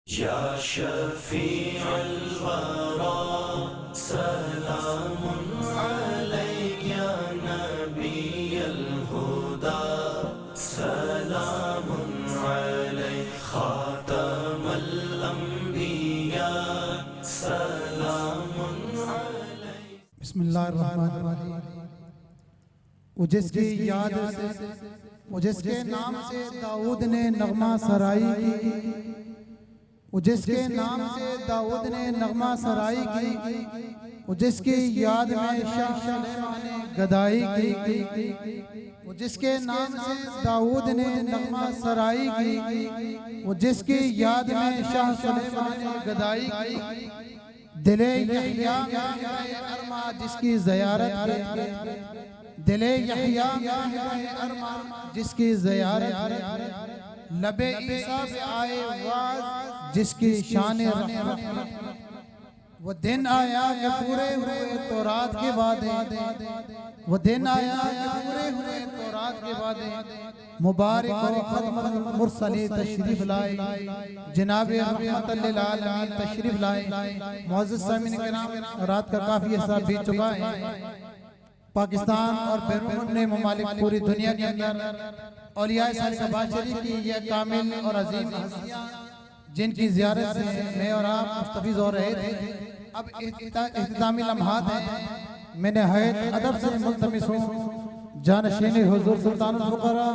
या शफीअल वरा सलामुन अलैका या नबियल हुदा सलामुन अलैका खातमल अंबिया सलामुन अलैका। बिस्मिल्लाहिर्रहमानिर्रहीम। वो जिसकी याद से, वो जिसके नाम से दाऊद ने नगमा सराई की, वो जिसके नाम से दाऊद ने नगमा सराई की, वो जिसकी याद में शाह सुलेमान ने गदाई की, वो जिसके नाम से दाऊद ने नगमा सराई की, वो जिसकी याद में शाह सुलेमान ने गदाई की, दिले यहया अरमा जिसकी ज़ियारत के, दिले यहया अरमा जिसकी ज़ियारत, लबे ईसा पे आए वाज जिसकी शान रहमत। वो दिन आया कि पूरे हुए तौरात के वादे, वो दिन आया कि पूरे हुए तौरात के वादे। मुबारक हो खत्मुल मुरसलीन तशरीफ लाए, जनाब रहमतुल लिल आलमीन तशरीफ लाए। मुअज़्ज़िज़ सामीन किराम, रात का काफी हिस्सा बीत चुका है। पाकिस्तान और बैरून ममालिक पूरी दुनिया के अंदर औलिया साहिबान शरीफ की यह कामिल और अजीम हस्तियां जिनकी ज़ियारत से मैं और आप मुस्तफ़ीज़ हो रहे थे, अब इख्तितामी लम्हात हैं। मैंने नहायत अदब से मुल्तमिस हूँ जानशीन हुज़ूर सुल्तानुल फ़ुक़रा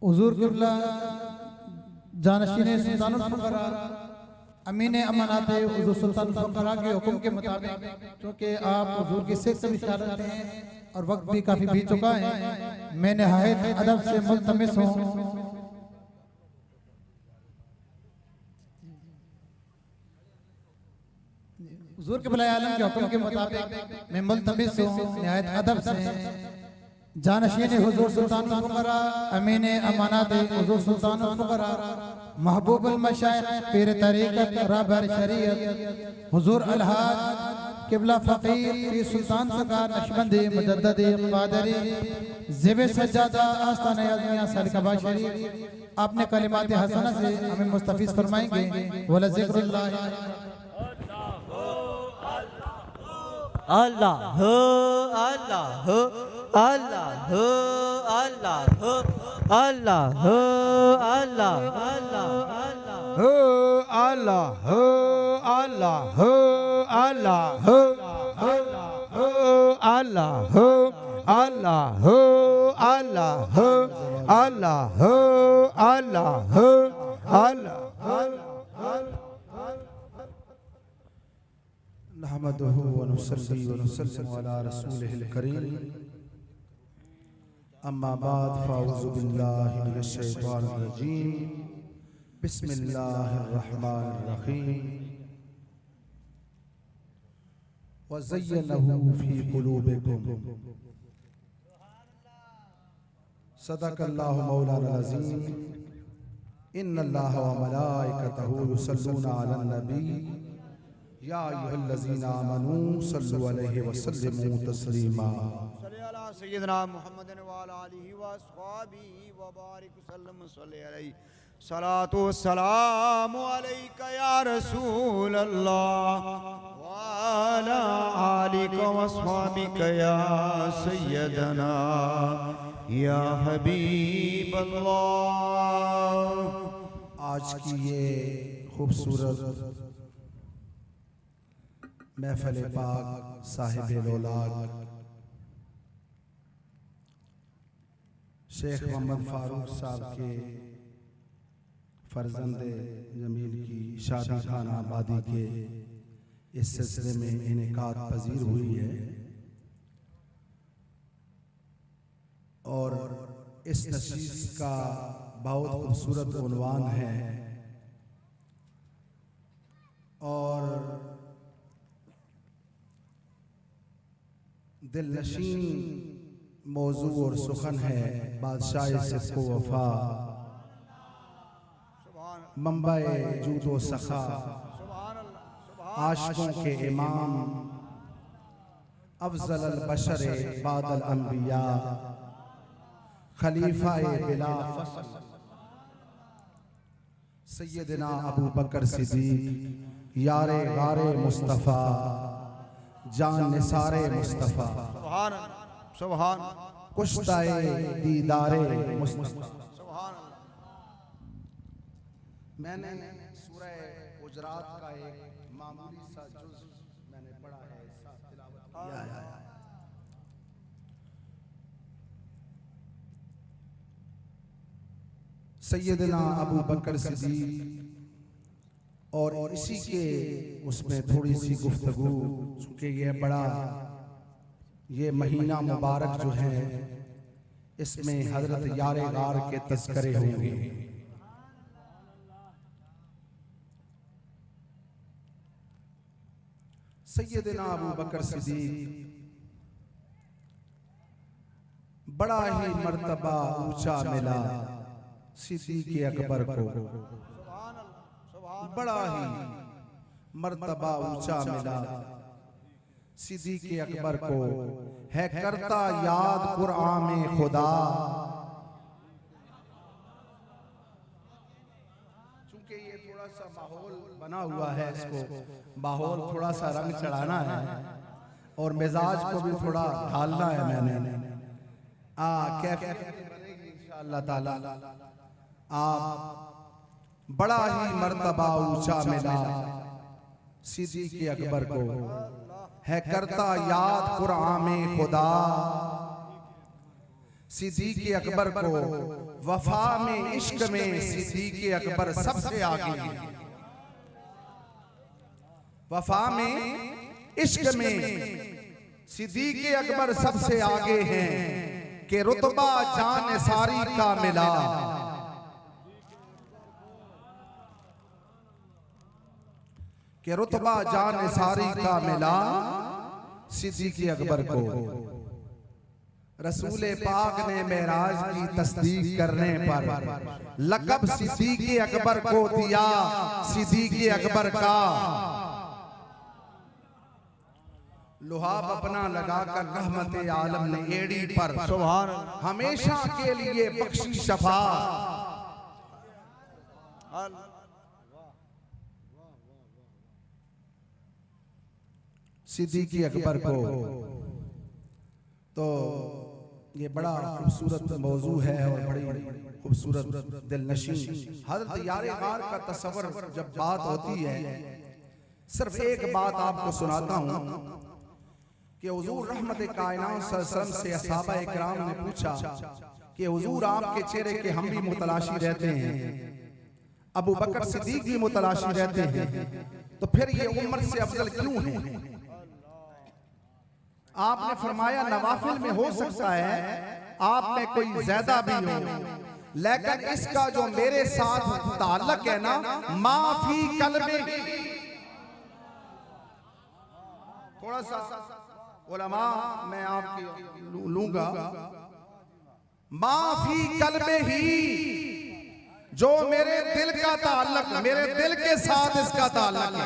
हुज़ूर क़िबला जानशीन सुल्तानुल फ़ुक़रा अमीन अमानत हुज़ूर सुल्तानुल फ़ुक़रा के हुक्म के मुताबिक, क्योंकि आप हुज़ूर की सेहत से इशारत हैं और वक्त भी काफ़ी बीत चुका है, मैं नहायत अदब से मुल्तमिस हूँ हुज़ूर के बलाए आलम के हुक्म के मुताबिक मैं मुल्तमिस हूँ नहायत अदब से जानशीन हुज़ूर सुल्तानुल फ़ुक़रा अमीन अमानत हुज़ूर सुल्तानुल फ़ुक़रा महबूबुल मशाइख़ पीर तरीक़त रहबर शरीयत हुज़ूर अलहाज क़िबला फ़क़ीर पीर सुल्तान सरकार नक्शबंदी मुजद्दिद क़ादरी ज़िब सज्जादा आस्ताना आज़मिया सरकबा शरीफ आपने कलिमात हसना से हमें मुस्तफ़ीज़ फरमाएंगे। वला ज़िक्रुल्लाह अल्लाह अल्लाह अल्लाह अल्लाह अल्लाह अल्लाह अल्लाह अल्लाह अल्लाह अल्लाह अल्लाह अल्लाह अल्लाह नहमदुहु व नुसल्ली व नुसल्लिमु अला रसूलिहिल करीम। अम्मा बाद फ़अऊज़ु बिल्लाहि मिनश शैतानिर रजीम। बिस्मिल्लाहिर रहमानिर रहीम। व ज़य्यनहु फ़ी क़ुलूबिकुम। सदक़ल्लाहु मौलाना अज़ीम। इन्नल्लाह व मलाइकतहु युसल्लूना अलन नबी या अय्युहल्लज़ीना आमनू सल्लु अलैहि व सल्लिमू तस्लीमा। सल्ली अला सय्यिदना मुहम्मदिन व अला आलिहि व अस्हाबिहि व बारिक वसल्लम। सल्ली अलैहि सलातु वस्सलामु अलैका या रसूल अल्लाह व अला आलिका व अस्हाबिका या सय्यदना या हबीब अल्लाह। आज की ये खूबसूरत महफिल पाक साहिब लौलाद शेख मोहम्मद फारूक साहब के फर्जंद जमील की शादी खाना आबादी के इस सिलसिले में इनेकाद पजीर हुई है और इस नशीस का बहुत खूबसूरत उन्वान है और दिल नशीन मौजू और सुखन है। बादशाह सिद्क़ वफ़ा मंबाए जूदो सखा आशिकों के इमाम अफजल अल बशर बादल अंबिया खलीफा बिला फसल सैयदना अबू बकर सिद्दीक यारे गारे मुस्तफ़ा जान निसारे मुस्तफ़ा सुभान अल्लाह सुभान कुश्ताए दीदारे मुस्तफ़ा। सुभान अल्लाह। मैंने सूरह गुजरात का एक मामूली सा जुज़ मैंने पढ़ा है, इसका तिलावत किया है। सैयदना अबू बकर सिद्दीक और इसी के उसमें थोड़ी सी गुफ्तगू, चूँकि ये महीना मुबारक जो है इसमें हजरत यारे गार के तज़किरे होंगे। सैयदना अबू बकर सिद्दीक बड़ा ही मर्तबा ऊंचा मिला सिद्दीक़ अकबर को, बड़ा ही मर्तबा ऊंचा मिला सिद्दीक़ अकबर को, है करता याद कुरान में खुदा। चूंकि ये थोड़ा सा माहौल बना हुआ है, इसको माहौल थोड़ा सा रंग चढ़ाना है और मिजाज को भी थोड़ा ढालना है। मैंने इंशाअल्लाह ताला आप बड़ा ही मर्तबा ऊंचा मिला सिद्दीक़ अकबर को, है करता याद कुरान में खुदा। सिद्दीक़ अकबर को वफा में इश्क में सिद्दीक़ अकबर सबसे आगे, वफा में इश्क में सिद्दीक़ अकबर सबसे आगे हैं कि रुतबा जान सारी का मिला। कि रुतबा जान सारी का मिला सिद्दीक़ अकबर को। रसूल पाक ने मेराज की तस्दीक करने पर लक़ब सिद्दीक़ अकबर को दिया सिद्दीक़ अकबर का। लुहाब अपना लगाकर रहमत आलम ने एड़ी पर सुभान हमेशा के लिए बख्शी शफा। सिद्दीक़ अकबर को तो ये बड़ा खूबसूरत मौजू है और बड़ी खूबसूरत दिलनशीं हज़रत यारे गार का तस्वर जब बात होती है, सिर्फ एक बात आपको सुनाता हूँ कि हुजूर रहमत कायनात सल्लल्लाहु अलैहि वसल्लम से असहाबा इकराम ने पूछा कि हुजूर आपके चेहरे के हम भी मुतलाशी रहते हैं, अबू बकर सिद्दीक भी मुतलाशी रहते हैं, तो फिर ये उम्र से अफजल क्यों है? आपने फरमाया नवाफिल में हो सकता है आप में कोई ज्यादा भी हो, लेकिन इसका जो मेरे साथ ताल्लुक है ना, माफी कल्बे। थोड़ा सा उलमा मैं आपकी लूंगा, माफी कल्बे ही, जो मेरे दिल का ताल्लुक, मेरे दिल के साथ इसका ताल्लुक है।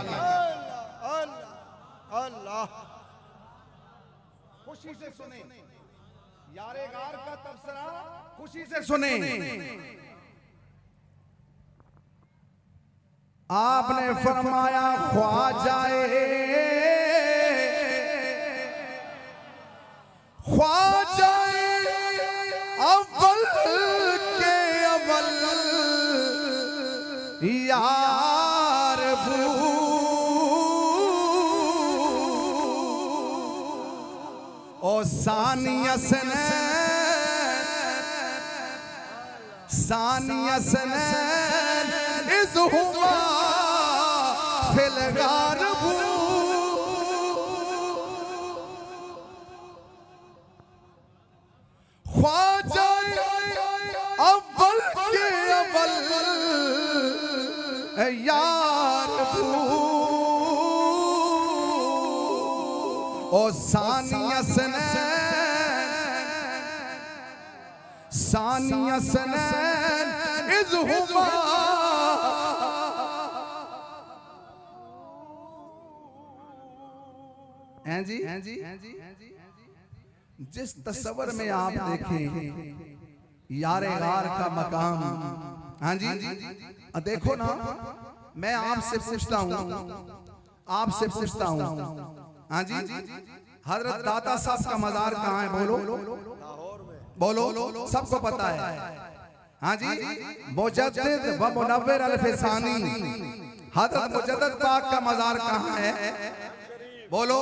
अल्लाह खुशी से सुने यारे गार का तबसरा, खुशी से सुने। आपने फरमाया ख्वाजाए ख्वाजाए अव्वल के अव्वल यार ओ सानिया सनैन इस हुमा फिलगार ख्वाजा अव्वल के अव्वल यार ओ सानिया सनैन इज़ हुमा हैं जी जिस तस्वर में आप देखें यारे गार का मकाम। हाँ जी, देखो ना, मैं आपसे पूछता हूँ, आपसे पूछता हूँ, हाँ जी, हजरत दाता साहब का मजार कहाँ है? बोलो बोलो, सबको पता है। हाँ जी, मुजद्दिद व मुनव्विर अल-फसानी हजरत मुजद्दिद पाक का मजार कहाँ है? बोलो।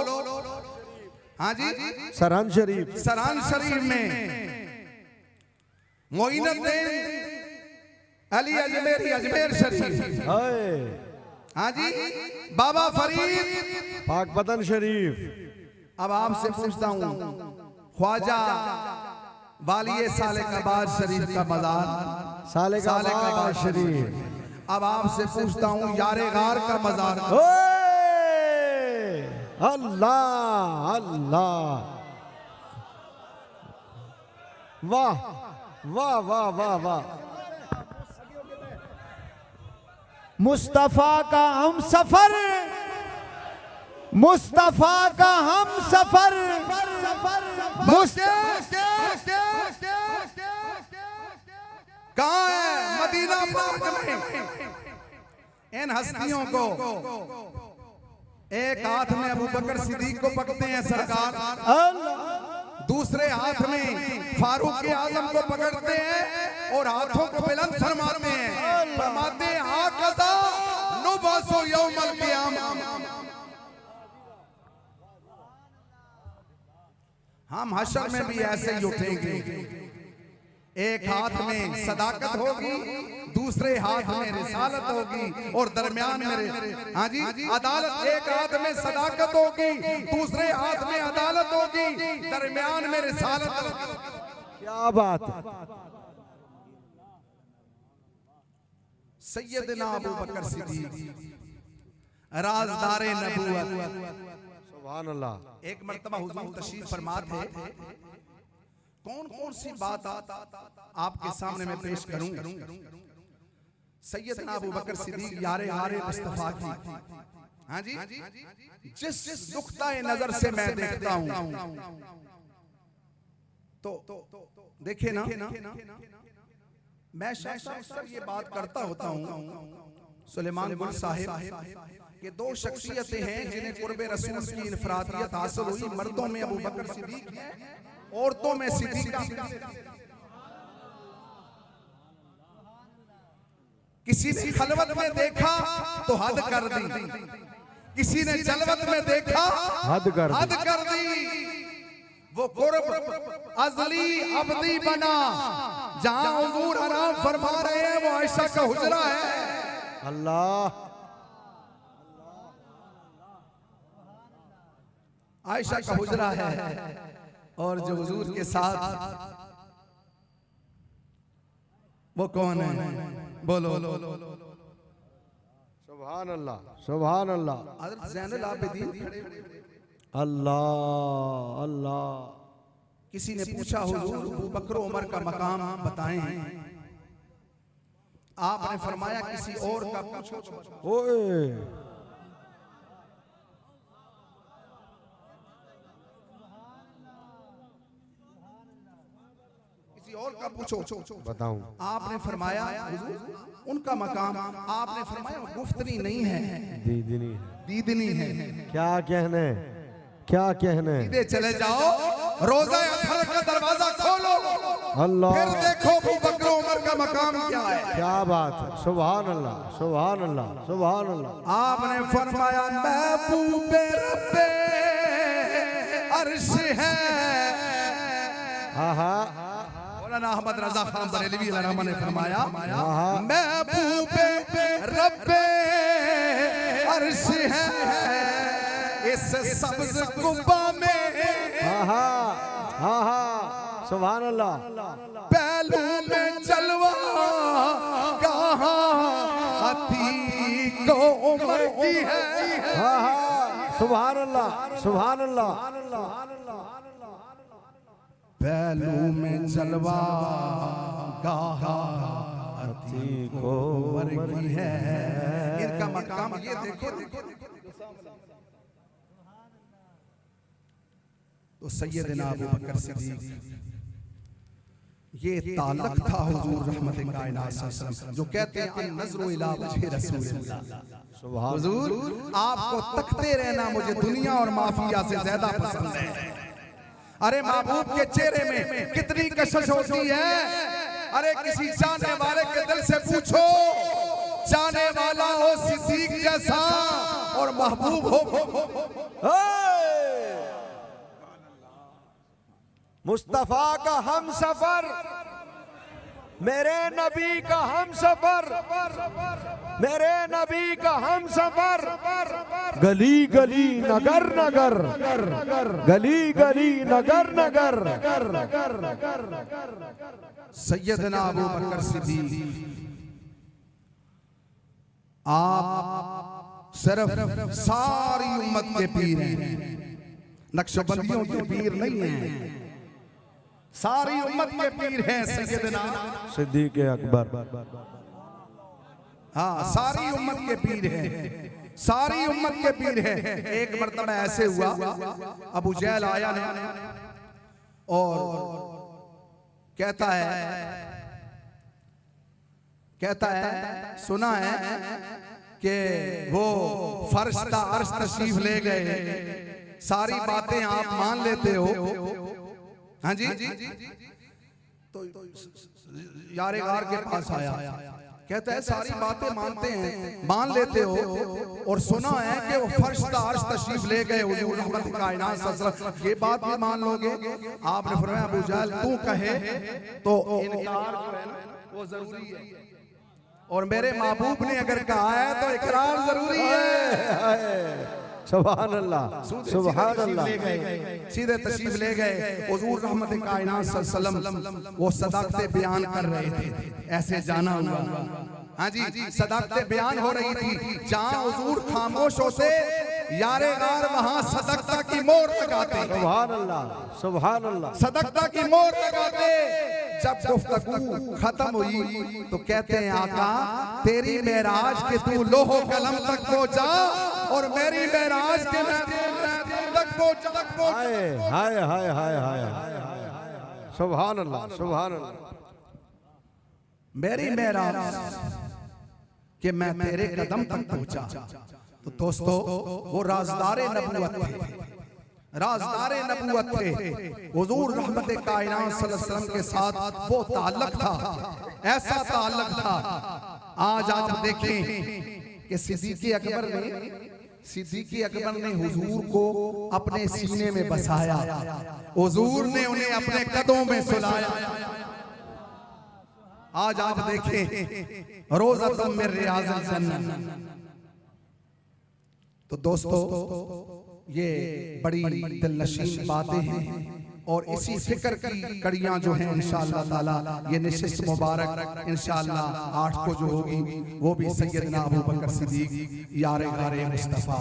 हाँ जी, सरहान शरीफ। सरान शरीफ में मोइनुद्दीन अली अजमेरी अजमेर शरीफ। हाय हाँ जी, बाबा फरीद पाक बदन शरीफ। अब आपसे पूछता हूँ, ख्वाजा वालिए सालेकाबाद शरीफ का मजार सालेकाबाद शरीफ। अब आपसे पूछता हूँ, यारे गार का मजार। ओए अल्लाह अल्लाह, वाह वाह वाह वाह वाह। मुस्तफा का हम सफर, मुस्तफा का हम सफर, कहाँ है? मदीना पाक में। इन हस्तियों को एक हाथ में अबू बकर सिद्दीक को पकड़ते हैं सरकार, दूसरे हाथ में फारूक आजम को पकड़ते हैं और हाथों को बुलंद फरमाते हैं, फरमाते हैं हाकज़ा नुबअसु यौमल क़ियामा। हम हशर में भी ऐसे ही उठेंगे। एक हाथ में सदाकत होगी, दूसरे हाथ में रिसालत होगी और दरमियान में, हाँ जी, अदालत। एक हाथ में सदाकत होगी, दूसरे हाथ में अदालत होगी, दरमियान में रिसालत होगी। क्या बात है। सैयदना अबू बकर सिद्दीक राज़दारे नबूवत। सुभान अल्लाह। एक मर्तबा हुजूर तशरीफ फरमा थे। कौन कौन सी बात आपके सामने मैं पेश करूं? सैयदना अबू बकर सिद्दीक यारे यारे मुस्तफा की, हाँ जी, जिस नुक्ताए नजर से मैं देखता हूं, तो देखे ना, मैं अक्सर ये बात करता होता हूं, सुलेमान गुल साहिब के दो शख्सियतें हैं जिन्हें कुर्बे रसूल की इनफरादियत हासिल हुई। मर्दों में अबू बकर सिद्दीक है, औरतों में सिद्दीका। किसी ने खलवत में देखा तो हद कर दी, किसी ने जलवत में देखा हद कर दी। वो कुर्ब अज़ली अबदी बना। जहां हुजूर आराम फरमा रहे हैं वो आयशा का हुजरा है। अल्लाह, आयशा का हुजरा है। और जो हुजूर के साथ वो कौन है? बोलो। सुभान अल्लाह सुभान अल्लाह। हज़रत ज़ैनुल आबिदीन। अल्लाह अल्लाह। किसी ने पूछा हुजूर अबू बकर उमर का मकाम बताएं। आपने फरमाया किसी और का पूछो। ओए और का पूछो, बताऊं। आपने फरमाया उनका मकाम, आपने फरमाया गुफ्तनी नहीं है, दीदनी है। दीदनी है। क्या कहने, क्या कहने। सीधे चले जाओ, रोज़ा अतहर का दरवाजा खोलो, अल्लाह, फिर देखो अबू बकर उमर का मकाम क्या है। क्या बात है। सुभान अल्लाह सुभान अल्लाह सुभान अल्लाह। आपने फरमाया महबूबे रब्बे अर्श है। आहा, अहमद रजा खान बरेलवी अलैहि ने फरमाया महबूबे रब्बे अर्श है इस सब्ज कुब्बा में। आहा आहा, सुभान अल्लाह। पहलू में जलवा कहाँ अती को उम्र की है। आहा, सुभान अल्लाह सुभान अल्लाह। पहलू में जलवा कहाँ अती को उम्र की है। इनका मकाम ये देखो। तो सैयदना अबू बकर सिद्दीक ये ताल्लुक था हुजूर रहमत कायनात सल्लल्लाहु अलैहि वसल्लम जो कहते हैं अन नज़रु इला वजहि रसूलिल्लाह। हुजूर आपको तकते रहना मुझे दुनिया और माफिया से ज्यादा पसंद है। अरे महबूब के चेहरे में कितनी कशिश होती है। अरे किसी जाने वाले के दिल से पूछो, जाने वाला हो सिद्दीक जैसा और महबूब हो मुस्तफा का हम सफर, मेरे नबी का हम सफर, मेरे नबी का हम सफर, गली गली नगर नगर, गली गली नगर नगर। सैयदना अबू बकर सिद्दीक आप सिर्फ सारी उम्मत के पीर हैं, नक्शबंदियों के पीर नहीं हैं, सारी उम्मत के पीर हैं सैयदना सिद्दीक अकबर। हाँ, सारी उम्मत के पीर हैं, सारी उम्मत के पीर हैं। एक मर्तबा ऐसे हुआ, अबू जहल आया ना और कहता है सुना है कि वो फरिश्ता अर्श तशरीफ ले गए, सारी बातें आप मान लेते हो। हाँ जी, तो यारे गार के पास आया, कहता है सारी बातें मानते हैं, मान लेते हो, और सुना है कि वो फरिश्ता अर्श तशरीफ ले गए हुजूर रहमत कायनात सल्लल्लाहु अलैहि वसल्लम, ये बात भी मान लोगे? आपने फरमाया अबू जहल तू कहे तो इनकार जो है ना वो जरूरी है, और मेरे महबूब ने अगर कहा है तो इकरार जरूरी है। सुभान अल्लाह, सुभान अल्लाह। सीधे तशरीफ ले गए हुजूर रहमत कायनात सल्लल्लाहु अलैहि वसल्लम, वो सदाकतें बयान कर रहे थे, ऐसे जाना हुआ। हाँ जी, सदाकतें बयान हो रही थी, जहाँ हुजूर खामोश होते यारे गार वहाँ सदकता की मोहर लगाते। सुभान अल्लाह, सुभान अल्लाह। सदकता की मोहर लगाते। जब गुफ्तगू खत्म हुई तो कहते हैं आका तेरी मेराज के तू लोहो कलम तक पहुंचा और मेरी मेराज के तक पहुंचा। हाय हाय हाय हाय, सुभान अल्लाह, सुभान अल्लाह। मेरी मेराज कि मैं तेरे कदम तक पहुंचा। तो दोस्तों वो राज़दारे नबूवत थे, राज़दारे नबूवत थे। हुजूर रहमत कायनात सल्लल्लाहु अलैहि वसल्लम के साथ वो ताल्लुक था, ऐसा ताल्लुक था। आज आप देखें कि सिद्दीक़ अकबर ने हुजूर को अपने सीने में बसाया, हुजूर ने उन्हें अपने कदमों में सुलाया। आज आप देखें रोज़तुम मिन रियाज़िल जन्नत। तो दोस्तों ये बड़ी दिलनशीन बातें हैं और इसी फिक्र की कड़ियां जो हैं इंशाअल्लाह ताला ये नशिस्त मुबारक इंशाअल्लाह 8 को जो होगी वो भी सैयदना अबू बकर सिद्दीक यारे गारे मुस्तफ़ा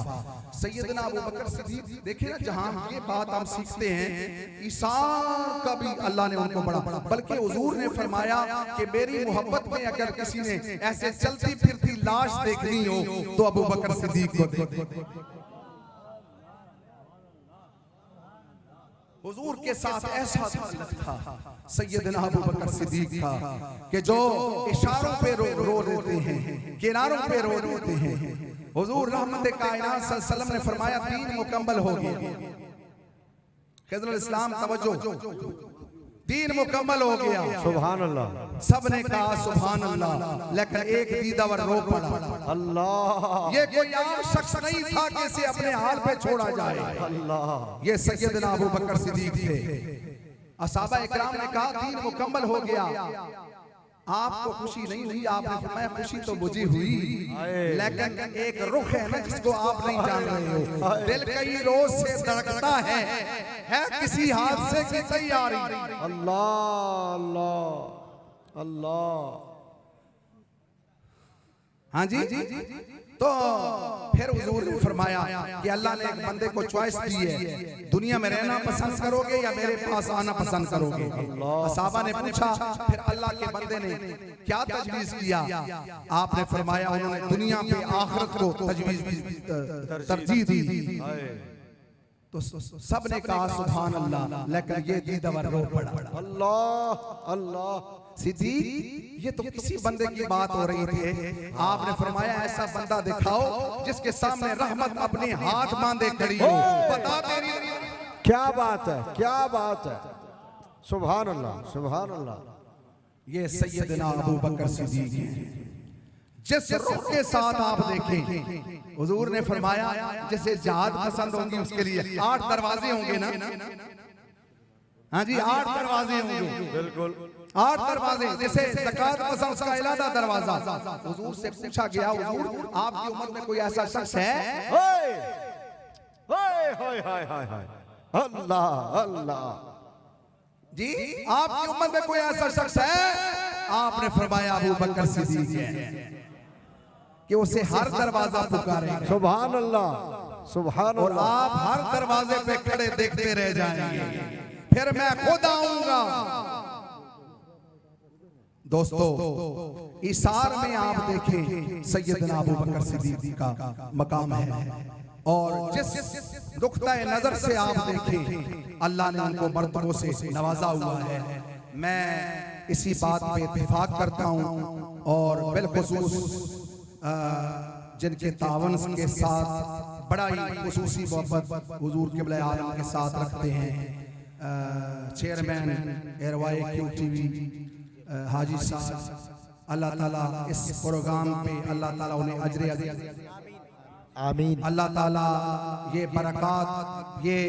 सैयदना अबू बकर सिद्दीक। देखें ना, जहां ये बात हम सीखते हैं ईसार का भी अल्लाह ने उनको बड़ा, बल्कि हुजूर ने फरमाया कि मेरी मोहब्बत में अगर किसी ने ऐसे चलती फिरती लाश देखनी हो तो अबू बकर सिद्दीक को देखे। हुजूर के साथ ऐसा ताल्लुक था सैयदना अबू बकर सिद्दीक का कि जो इशारों पे रो देते हैं, किनारों पे रो देते हैं। हुजूर रहमत कायनात सल्लल्लाहु अलैहि वसल्लम ने फरमाया 3 मुकम्मल हो गए। खिज़रुल इस्लाम तवज्जो, 3 मुकम्मल हो गया। सुभान अल्लाह। सबने कहा सुभान अल्लाह, लेकिन एक दीदावर रो पड़ा। अल्लाह, ये कोई आम शख्स नहीं था कि इसे अपने हाल पे छोड़ा जाए। अल्लाह, ये सैयदना अबू बकर सिद्दीक थे। असहाबा इकराम ने कहा 3 मुकम्मल हो गया, आपको खुशी नहीं हुई? आपने फरमाया खुशी तो मुझे हुई, लेकिन एक रुख है ना जिसको आप नहीं जान रहे हो। दिल कई रोज से धड़कता है किसी हादसे की तैयारी। अल्लाह, अल्लाह, अल्लाह। हाँ जी, तो फिर हुजूर ने फरमाया कि अल्लाह ने एक बंदे को चॉइस दी है, दुनिया में रहना पसंद करोगे या मेरे पास आना पसंद करोगे? असहाबा ने पूछा, फिर अल्लाह के बंदे ने क्या तजवीज किया? आपने फरमाया उन्होंने दुनिया पे आखिरत को तरजीह दी। तो सबने कहा सुभान अल्लाह, लेकिन ये दीदावर रो पड़ा। अल्लाह अल्लाह। सिद्दीक, ये तो किसी बंदे की बात हो रही थी, आपने फरमाया ऐसा बंदा दिखाओ जिसके सामने रहमत अपने हाथ बांधे खड़ी हो। बता तेरी क्या बात है, क्या बात है। सुभान अल्लाह, सुभान अल्लाह। ये सैयदना अबू बकर सिद्दीक हैं। जिस रुख के साथ आप देखें, हुजूर ने फरमाया जिसे जहाद पसंद होंगी उसके लिए 8 दरवाजे होंगे ना। हाँ जी, 8 दरवाजे होंगे, बिल्कुल 8 दरवाजे। जैसे ज़कात पसंद उसका इलादा दरवाजा। हुजूर से पूछा गया, हुजूर आपकी उम्मत में कोई ऐसा शख्स है? हाय हाय हाय हाय हाय हाय, अल्लाह अल्लाह। जी, आपकी उम्मत में कोई ऐसा शख्स है? आपने फरमाया अबू बकर सिद्दीक है, कि उसे हर दरवाजा पुकारेंगे। सुभान अल्लाह, सुभान और अल्लाह। आप हर दरवाजे पे खड़े देखते रह जाएंगे, फिर मैं खुद आऊंगा। दोस्तों, इसार में आप देखें सैयदना अबू बकर सिद्दीक का मकाम है। और जिस नुक्ताए नजर से आप देखें, अल्लाह ने उनको मर्तबों से नवाजा हुआ है। मैं इसी बात पे इत्तेफाक करता हूँ, और बिलखुसूस जिनके तावन के साथ बड़ा ही खुसूसी मोहब्बत हुजूर क़िबला आलम के साथ रखते हैं, चेयरमैन एयरवाई QTV हाजी साहब, अल्लाह ताला इस प्रोग्राम पे अल्लाह ताला उन्हें अजर आमीन। अल्लाह ताला ये बरक़ात, ये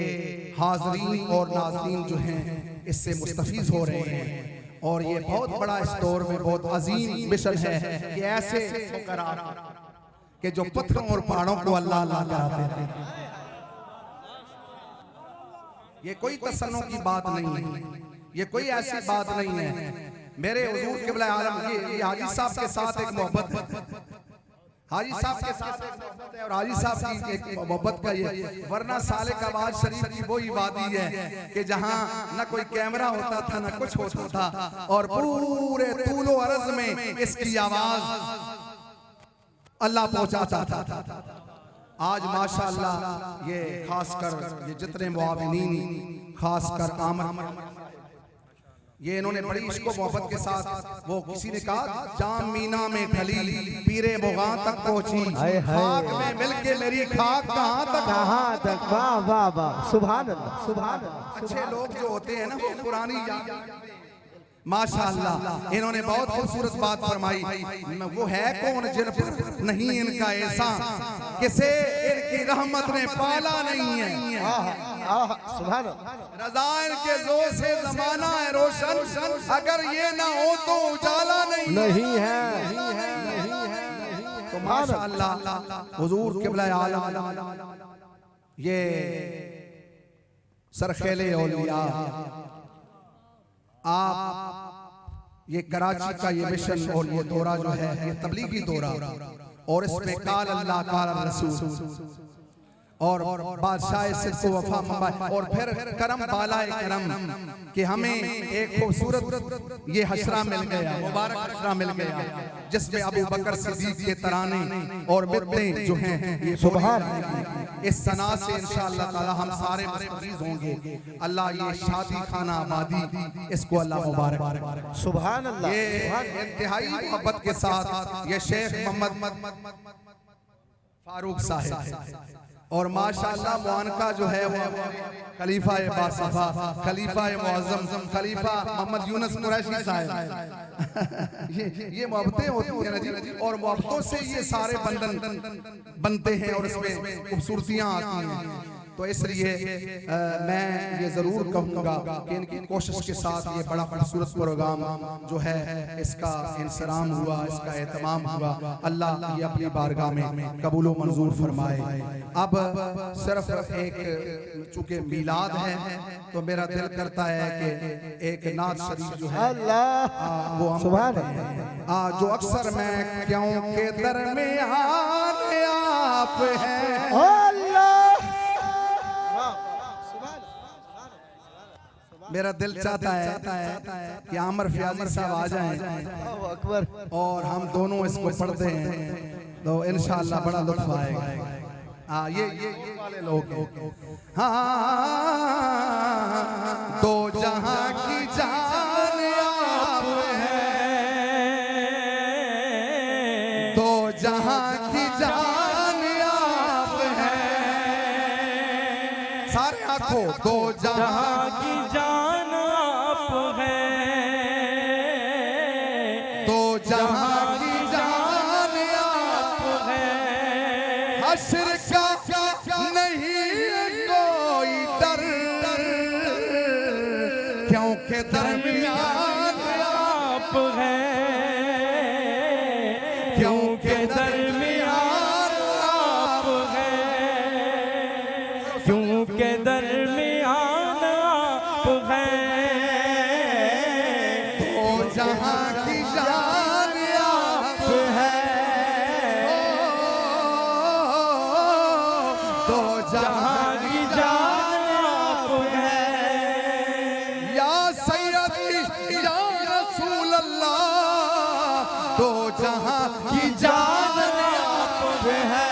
हाज़रीन और नाज़रीन जो हैं इससे मुस्तफ़ीज़ हो रहे हैं। और ये बहुत बड़ा इस दौर में बहुत अजीम मिशन है कि ऐसे कि जो पत्थरों और पहाड़ों को अल्लाह अल्लाह कराते हैं। ये कोई तसन्नो की बात नहीं है, ये कोई ऐसी बात नहीं है। मेरे हुजूर क़िबला आलम, ये हाजी साहब के साथ एक मोहब्बत है, हाजी साहब के साथ एक मोहब्बत है, और हाजी साहब की एक मोहब्बत का ये, वरना सालिकाबाद शरीफ की वही वादी है कि जहां न कोई कैमरा होता था न कुछ होता था, और पूरे तूलो अर्ज़ में इसकी आवाज अल्लाह पहुंचाता था। आज माशाअल्लाह ये खासकर ये जितने मुआविनीन, खासकर आमर, ये इन्होंने बड़ी इश्क व मोहब्बत के साथ, वो किसी ने कहा जाम मीना में ढली पीरे मुगा तक पहुंची, खाक में मिलके मेरी खाक कहां तक। वाह वाह वाह, सुभान अल्लाह, सुभान अल्लाह। अच्छे लोग जो होते हैं ना, वो पुरानी माशाअल्लाह, इन्होंने बहुत खूबसूरत बात फरमाई। वो है कौन जिन पर नहीं इनका एहसान, किसे इनकी रहमत ने पाला नहीं है। सुभान रज़ा इनके ज़ोर से ज़माना है रोशन, अगर ये ना हो तो उजाला नहीं है। तो माशाअल्लाह हुजूर क़िबला आलम, ये सरखेले औलिया, आप ये कराची का ये मिशन और ये दौरा जो है, ये तबलीगी दौरा, और इसमें काल अल्लाह काल रसूल और बादशाह सिद्क़ वफ़ा मुंबई, और फिर करम बालाए करम कि हमें एक खूबसूरत ये हशरा मिल गया, मुबारक हशरा मिल गया, जिसमें अबू बकर सिद्दीक के तराने और बिरते जो हैं ये सुभान। इस सना से इंशाअल्लाह ताला हम सारे मुस्तफ़ीज़ होंगे। अल्लाह ये शादी खाना आबादी, इसको अल्लाह मुबारक। सुभान अल्लाह। ये इंतहाई मोहब्बत के साथ ये शेख मोहम्मद फारूक साहब, और माशाअल्लाह मुआनका जो है वो खलीफा बासफा, खलीफा मुअज़्ज़म, खलीफा मोहम्मद यूनुस कुरैशी साहब। ये मोहब्बतें होती हैं ना जी, और मोहब्बतों से ये सारे बंधन बनते हैं और इसमें खूबसूरतियाँ आती हैं। तो इसलिए मैं ये ज़रूर कहूँगा कि इनकी कोशिश के साथ ये बड़ा खूबसूरत प्रोग्राम जो है इसका इंसराम हुआ, इसका एहतमाम हुआ। अल्लाह ये अपनी बारगाह में कबूल व मंजूर फरमाए। अब सिर्फ एक चूँकि मीलाद है तो मेरा दिल करता है कि एक नात शरीफ जो है वो हम जो अक्सर मैं क्यों के दरमियान आप हैं, मेरा दिल चाहता है कि आमर फयाजी साहब आ जाएं और हम दोनों इसको पढ़ते हैं तो इंशाअल्लाह बड़ा लुत्फ आएगा। हाँ ये वाले लोग हैं। हाँ तो जहां की जान आप हैं, तो जहां की जान आप हैं। सारे आंखों तो जहां की जान आप है, तो जहां की जान आप है हश्र का नहीं कोई डर, क्योंकि दरमियान आप है, क्योंकि दरमियान आप है, क्योंकि दरमियान आप है। तो जहां की जान आप है, तो जहां की जान आप है, या सैयदी या रसूल अल्लाह, तो जहां की जान आप है,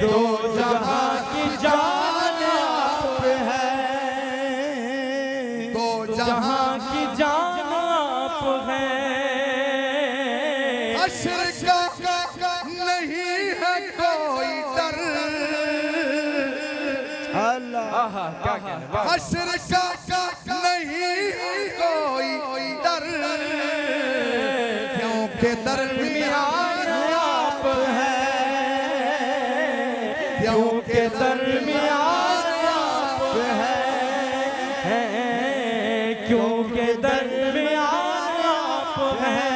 दो जहां की जान आप है, तो जहां की जान आप है। हश्र का नहीं है कोई डर, अल्लाह क्या कहने वाह। हश्र का नहीं कोई डर, क्योंकि दरमियान आप है, क्योंकि दरमियान आप है, क्योंकि दरमियान आप है।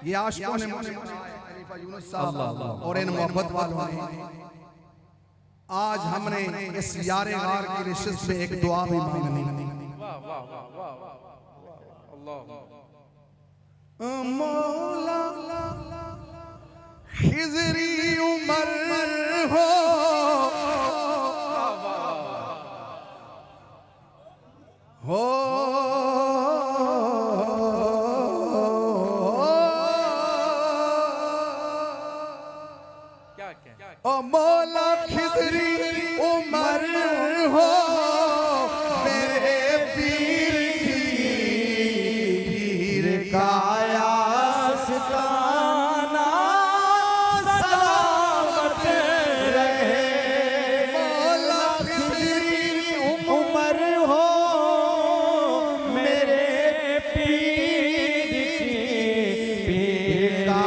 ये आशिकों ने मुझे खलीफा यूनुस साहब और इन मोहब्बत वालों ने आज हमने इस यारे गार की रिश्त में एक दुआ भी मांगनी। मौला खिजरी उमर हो, ओ मौला खिजरी उमर हो, मेरे पीर की पीर का आस्ताना सलामत रहे, मौला खिजरी उमर हो मेरे पीर की, पीर का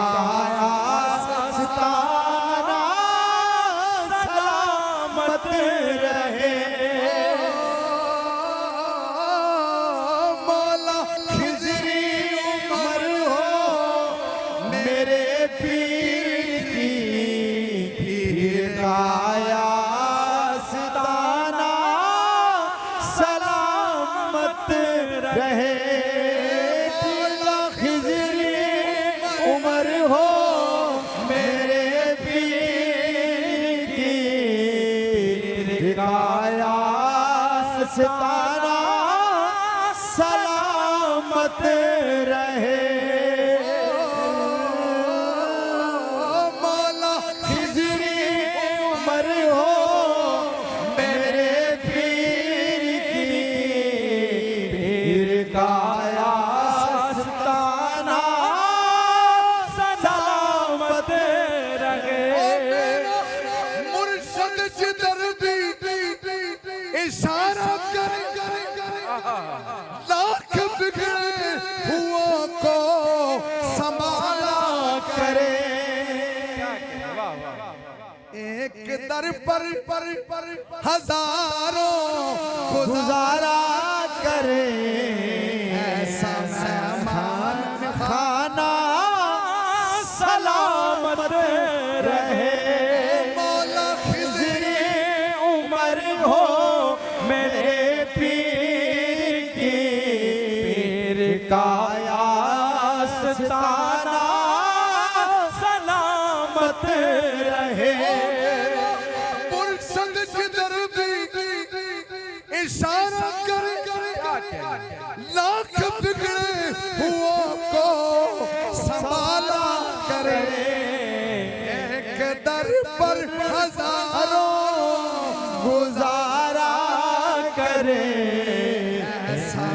आस्ताना सलामत रहे। मौला खिजरी उमर हो मेरे पीर की, पीर का आस्ताना सलामत रहे। मौला खिजरी उमर हो मेरे पीर की, पीर का आस्ताना सलामत रहे। मौला खिजरी उमर हो मेरे पीर की, पीर का आस्ताना सलामत रहे। मुर्शद जिधर भी इशारा करे, लाख बिगड़े हुओं को संभाला करे, एक दर पर हजारों गुजारा करे, ऐसा मेहमान खाना सलामत रहे। मौला खिजरी उमर हो मेरे पीर की, पीर का आस्ताना सलामत रहे। मुर्शद जिधर भी इशारा करे, लाख बिगड़े हुओं को संभाला करे, एक दर पर हजारों गुजारा करे, ऐसा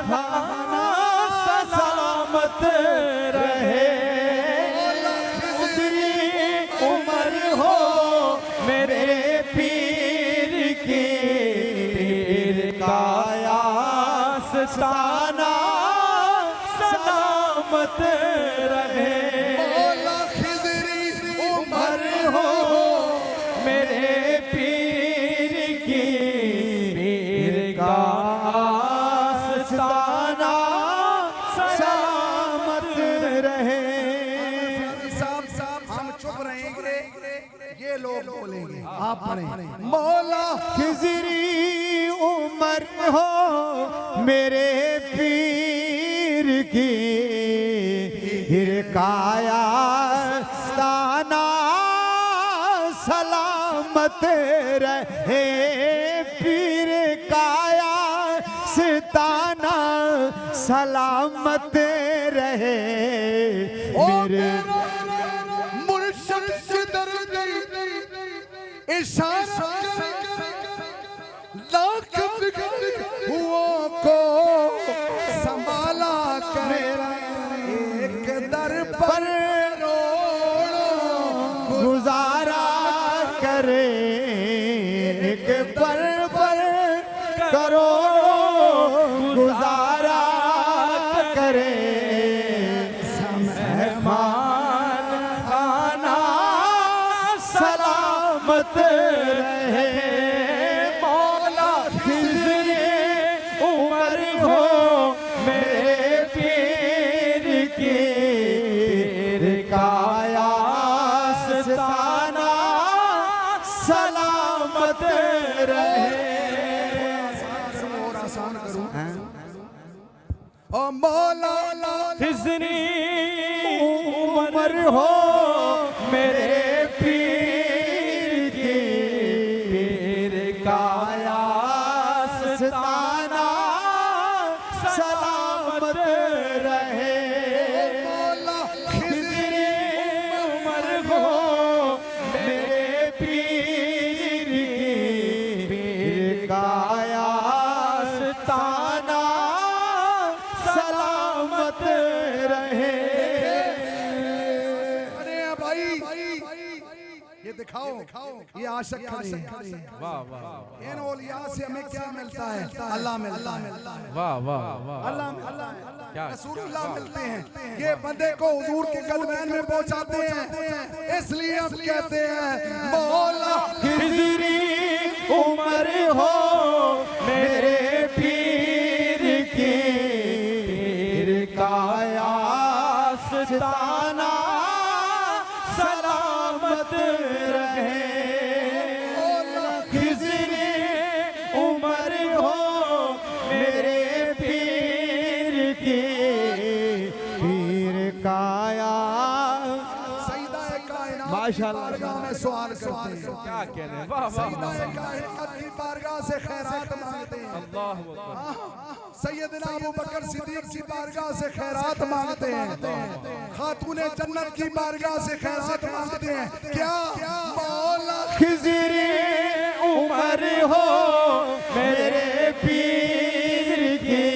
खाना सलामत रहे, उतरी उम्र हो मेरे पीर की, पीर का आस्ताना सलामत रहे, मौला खिजरी उम्र हो मेरे पीर की, पीर का आस्ताना सलामत रहे। साहब हम चुप रहेंगे, ये लोग बोलेंगे, आप पढ़ें। मौला खिजरी उम्र हो मेरे पीर की, फिर काया स्ताना सलामत रहे, पीर काया स्ताना सलामत रहे, मेरे मुर्शिद से दर्द इशारा लाख हुओं को संभाला करे, एक दर पर गुजारा करे, एक पर करोड़ों गुजारा करे, मेहमान खाना सलामत रहे, मौला खिजरी उम्र हो मेरे पीर की, पीर का आस्ताना सलामत रहे। और आसान करूं, ओ मौला खिजरी उम्र हो मेरे पीर की, पीर का आस्ताना सलामत रहे, मौला खिजरी उम्र हो मेरे पीर की, पीर का आस्ताना सलामत रहे। अरे भाई ये दिखाओ, ये आशिक खड़े हैं। इन औलिया से हमें क्या मिलता है? अल्लाह मिलता है, अल्लाह मिलता है, रसूलुल्लाह मिलते हैं। ये बंदे को हुजूर के कदमैन में पहुंचाते हैं, इसलिए हम कहते हैं मौला खिजरी उम्र हो मेरे पीर की, पीर का आस्ताना सलामत रहे, खिजरी उम्र हो मेरे पीर की, पीर का सईदा कायनात की माशाअल्लाह। बारगाह में सवाल करते हैं, क्या कह रहे हैं, वाह सईदा कायनात की बारगाह से खैरात मांगते हैं, सैयदना अबू बकर सिद्दीक की बारगाह से खैरात मांगते हैं, खातूने जन्नत की बारगाह से खैरात मांगते हैं। क्या मौला खिजरी उम्र हो मेरे पीर की,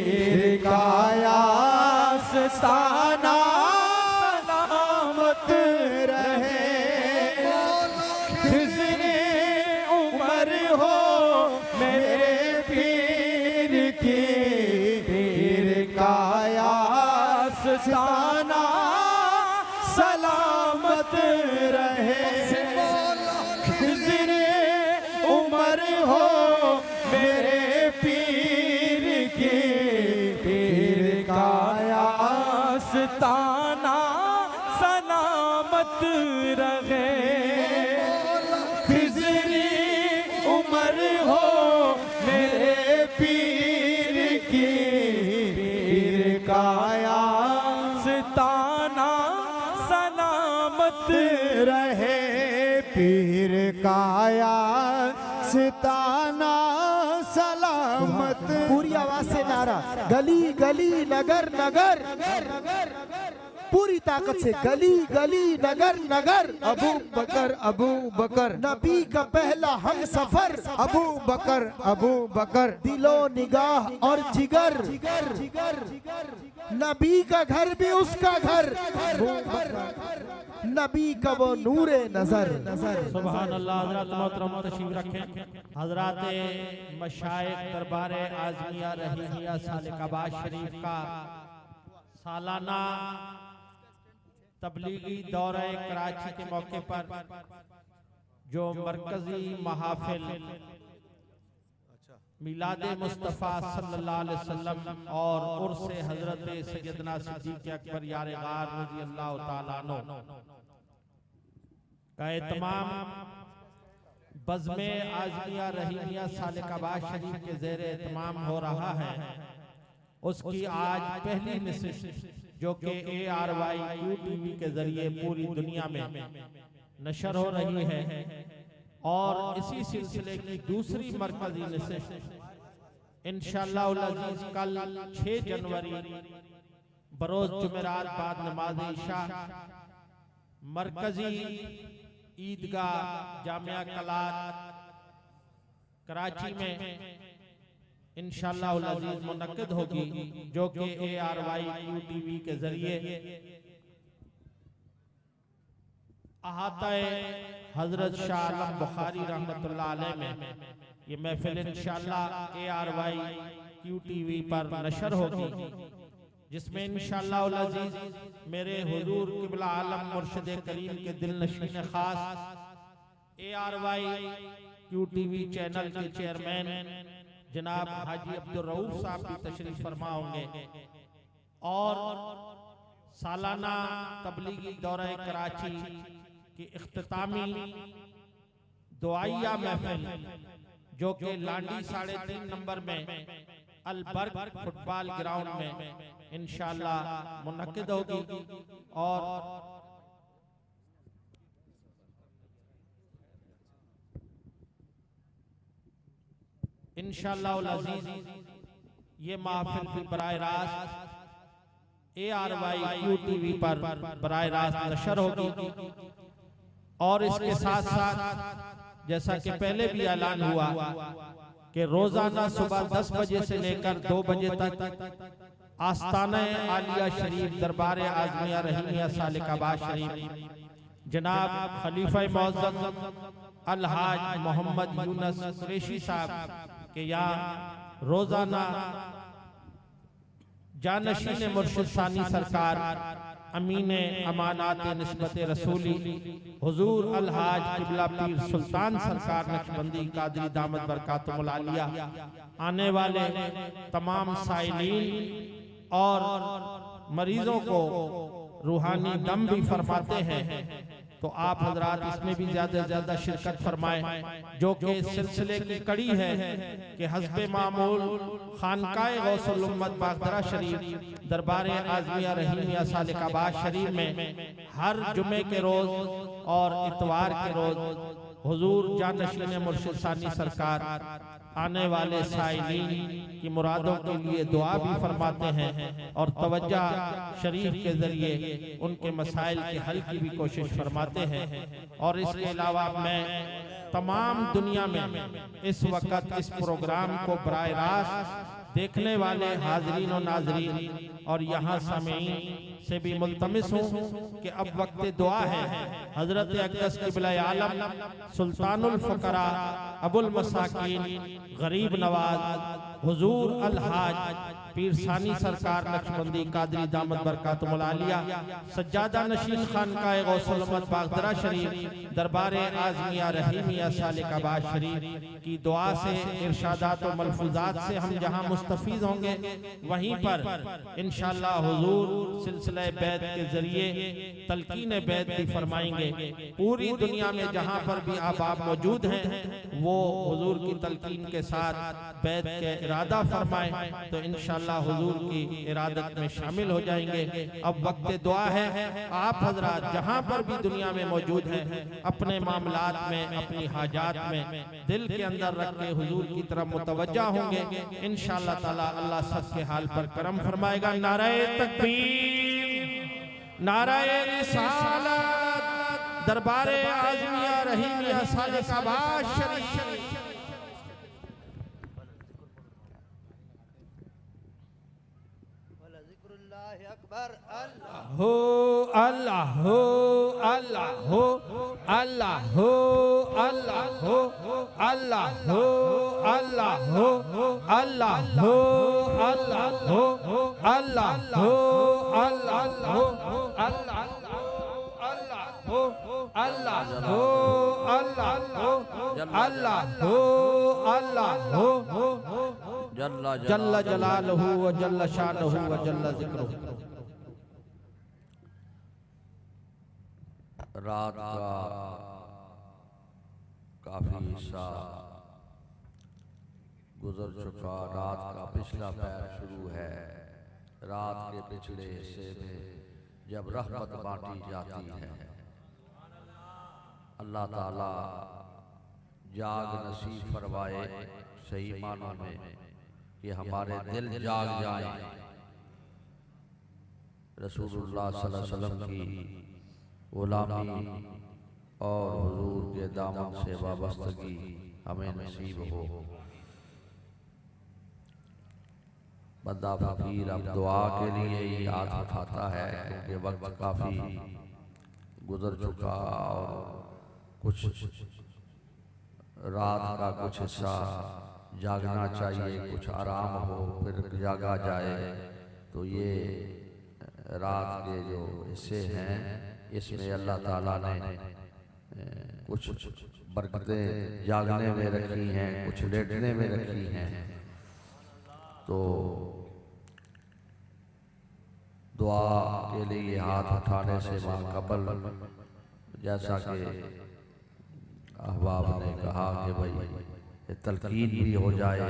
पीर का आस्ताना सलामत रहे, खिजरी उम्र हो मेरे पीर की, पीर का आस्ताना सलामत रहे, खिजरी उम्र हो मेरे पीर की, पीर का आस्ताना सलामत रहे, खिजरी उम्र हो मेरे पीर की, पीर का आस्ताना सलामत रहे, पीर का आस्ताना सलामत। पूरी आवाज से नारा, गली गली नगर नगर, पूरी ताकत से गली गली नगर नगर। अबू बकर, अबू बकर, नबी का पहला हम सफर। अबू बकर, अबू बकर, दिलो निगाह और जिगर, नबी का घर भी उसका घर, नबी का वो नूरे नजर। सुभान अल्लाह। हजरत मोहतरम तशरीफ रखें। हजरत मशाइख दरबार आजमिया रहीमिया सालिकाबाद शरीफ का सालाना तबलीगी दौरा कराची के मौके पर जो मरकजी महाफिल मिलादे मुस्तफ़ा सल्लल्लाहु अलैहि वसल्लम और उर्से हजरत सैयदना सिद्दीक़ अकबर यार गार रज़ी अल्लाह तआला अन्हु का एहतमाम बज़्मे आज़मिया रहीमिया सालिकाबाद शरीफ के ज़ेर एहतमाम हो रहा है, उसकी आज पहली नशिस्त जो कि ARY QTV के जरिए पूरी दुनिया में नशर हो रही है, और इसी सिलसिले की दूसरी मरकजी नशिस्त इंशाअल्लाह अज़ीज़ कल 6 जनवरी बरोज जुमेरात बाद नमाज इशा मरकजी ईदगाह जामिया कलात कराची में इंशाअल्लाह अज़ीज़ मुनक्किद होगी, जो कि ARY QTV के जरिए अहाताए हजरत शाह आलम बुखारी रहमतुल्लाह अलैह में ये महफिल इंशाअल्लाह ARY QTV पर नशर होगी, जिसमें इंशाअल्लाह अज़ीज़ मेरे हुजूर क़िबला आलम मुर्शिद करीम के दिल नशीन खास ARY QTV चैनल के चेयरमैन जनाब हाजी अब्दुल रऊफ साहब भी तशरीफ फरमा होंगे, और सालाना तबलीगी दौरा कराची की इख्तितामी दुआइया महफिल जो कि लांडी 3.5 नंबर में अलबर्ग फुटबॉल ग्राउंड में इंशाअल्लाह मुनक्किद होगी, और इंशाअल्लाह अज़ीज़ ये महफिल भी बराह रास्त ARY QTV पर बराह रास्त नशर होगी, और इसके साथ साथ जैसा कि पहले भी ऐलान हुआ कि रोजाना सुबह 10 बजे से लेकर 2 बजे तक आस्ताना आलिया शरीफ दरबार आज़मिया रहीमिया सालिकाबाद शरीफ जनाब खलीफा मुअज़्ज़म अलहाज मोहम्मद यूनुस कुरैशी साहब के यहाँ रोजाना जानशीन मुर्शिद सानी सरकार अमीन अमानात निस्बत रसूली हुजूर अलहाज क़िबला पीर सुल्तान सरकार नक्शबंदी कादरी दामत बरकातुहुल आलिया आने वाले तमाम साइलीन और मरीजों को रूहानी दम भी फरमाते हैं, तो आप हजरात इसमें भी ज्यादा से ज्यादा शिरकत फरमाएं, जो कि सिलसिले की कड़ी है कि हस्बे मामूल खानकाए गौसुल उम्मत बागदरा शरीफ दरबार आज़मिया रहीमिया सालिकाबाद शरीफ में हर जुमे के रोज और इतवार के रोज हुजूर जानशीन मुर्शिद सानी सरकार आने वाले साइलीन की मुरादों के लिए दुआ भी फरमाते हैं, और तवज्जा शरीफ के जरिए उनके मसाइल के हल की भी कोशिश फरमाते हैं। और इसके अलावा मैं तमाम दुनिया में इस वक्त इस प्रोग्राम को बराह रास्त देखने वाले हाजरीन और नाजरीन और यहाँ सामीईन से भी मुल्तमिस हूँ कि अब वक्त दुआ है। हजरत अक़दस क़िबला आलम सुल्तानुल फ़ुक़रा अबुल मसाकीन गरीब नवाज हुजूर अलहाज पीर सानी सरकार नक्शबंदी कादरी दामत बरकातुहुल आलिया सज्जादा नशीन खानकाए गौसुल उम्मत बागदरा शरीफ दरबार आज़मिया रहीमिया सालिकाबाद शरीफ की दुआ से इरशादात और मलफूजात से हम जहाँ मुस्तफ़ीज़ होंगे, वहीं पर इंशाअल्लाह हुजूर सिलसिला बैत के जरिए तलकीन बैत भी फरमाएंगे। पूरी दुनिया में जहाँ पर भी अहबाब मौजूद हैं वो हुजूर की तलकीन के साथ बैत के इरादा फरमाए तो इंशाअल्लाह हुजूर की इरादत में शामिल हो जाएंगे। अब वक्त दुआ है। आप हजरात जहाँ पर भी दुनिया में मौजूद हैं अपने मामलात में अपनी हाजात में दिल के अंदर रख के हुजूर की तरफ मुतवज्जा होंगे। इंशाअल्लाह ताला अल्लाह सबके हाल पर करम फरमाएगा। नाराए तकबीर, नाराए रिसालत, दरबारे आज़मिया रहीमिया सादिका बाद शरीफ। हो अल्लाह हो अल्लाह हो अल्लाह हो अल्लाह हो अल्लाह हो अल्लाह हो अल्लाह हो अल्लाह हो अल्लाह हो अल्लाह हो अल्लाह हो अल्लाह हो अल्लाह हो अल्लाह हो अल्लाह हो जल्ल जलालहू व जल्ल शानहू व जल्ल ज़िक्रुहू। रात का काफी हिस्सा गुजर चुका, रात का पिछला पैर शुरू है। रात के पिछले हिस्से में जब रहमत बांटी जाती है, अल्लाह ताला जाग नसीब फरमाए सही मानों में कि हमारे दिल जाग जाए, रसूलुल्लाह सल्लल्लाहु अलैहि वसल्लम की गुलामी और हुजूर के दामन से वाबस्तगी हमें नसीब हो। बंदा फकीर अब दुआ के लिए ही हाथ उठाता है क्योंकि वक्त काफी गुजर चुका और कुछ रात का कुछ हिस्सा जागना चाहिए, कुछ आराम हो फिर जागा जाए। तो ये रात के जो हिस्से हैं इसमें अल्लाह ताला ने कुछ बरकतें जागने में रखी हैं, कुछ लेटने में रखी हैं। तो दुआ के लिए हाथ उठाने से माक़बल जैसा कि अहबाब ने कहा कि भाई तलकीन भी हो जाए,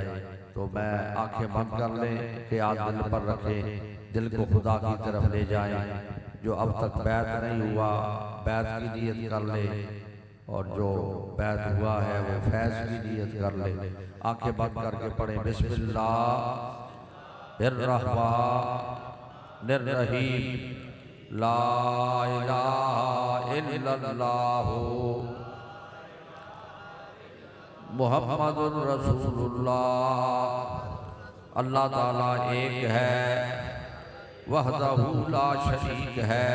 तो मैं आंखें बंद कर लें कि आप दिल पर रखें, दिल को खुदा की तरफ ले जाएं। जो अब तक बैत नहीं हुआ बैत की नीयत कर ले, और जो बैत हुआ है वो फैज़ की नीयत कर ले। आंखें बंद करके पढ़ें बिस्मिल्लाहिर्रहमानिर्रहीम ला इलाहा इल्लल्लाह मुहम्मदुर रसूलुल्लाह। अल्लाह ताला एक है, वहदहू ला शरीक है,